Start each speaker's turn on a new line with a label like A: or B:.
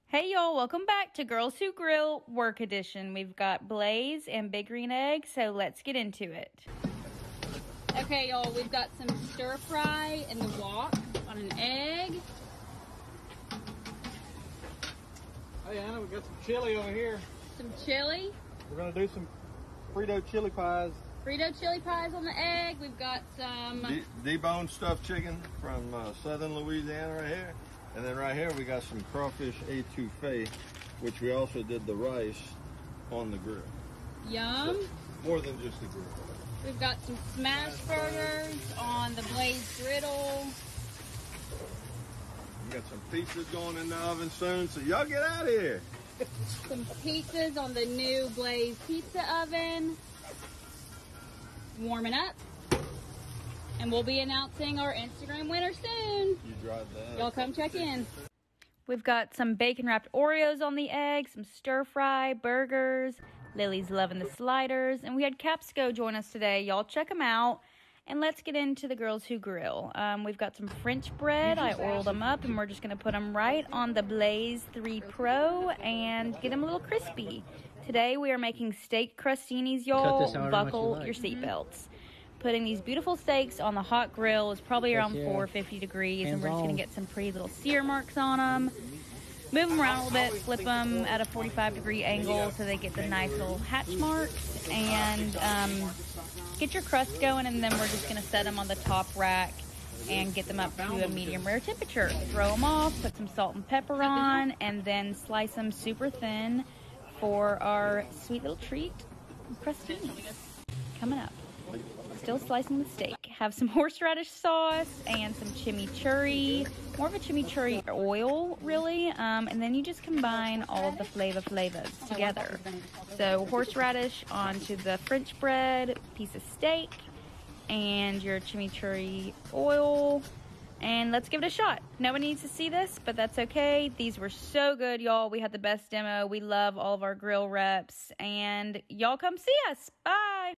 A: Hey y'all, welcome back to Girls Who Grill Work Edition. We've got Blaze and Big Green Egg, so let's get into it. Okay y'all, we've got some stir fry in the wok on an egg.
B: Hey Anna, we got some chili over here.
A: Some chili.
B: We're gonna do some Frito chili pies.
A: Frito chili pies on the egg. We've got some
C: deboned stuffed chicken from southern Louisiana right here. And then right here we got some crawfish etouffee, which we also did the rice on the grill.
A: Yum.
C: So, more than just the grill.
A: We've got some smash burgers on the Blaze griddle.
C: We got some pizzas going in the oven soon, so y'all get out of here.
A: Some pizzas on the new Blaze pizza oven. Warming up. And we'll be announcing our Instagram winner soon.
C: You drive that.
A: Y'all come check in. We've got some bacon wrapped Oreos on the egg, some stir fry, burgers. Lily's loving the sliders. And we had Capsco join us today. Y'all check them out. And let's get into the Girls Who Grill. We've got some French bread. I oiled them up and we're just going to put them right on the Blaze 3 Pro and get them a little crispy. Today we are making steak crostinis, y'all. Buckle your seatbelts. Putting these beautiful steaks on the hot grill is probably around 450 degrees, and we're just going to get some pretty little sear marks on them. Move them around a little bit, flip them at a 45-degree angle so they get the nice little hatch marks, and get your crust going, and then we're just going to set them on the top rack and get them up to a medium rare temperature. Throw them off, put some salt and pepper on, and then slice them super thin for our sweet little treat, crostinis. Coming up. Still slicing the steak. Have some horseradish sauce and some chimichurri, more of a chimichurri oil, really. And then you just combine all of the flavors together. So horseradish onto the French bread, piece of steak, and your chimichurri oil. And let's give it a shot. Nobody needs to see this, but that's okay. These were so good, y'all. We had the best demo. We love all of our grill reps. And y'all come see us. Bye.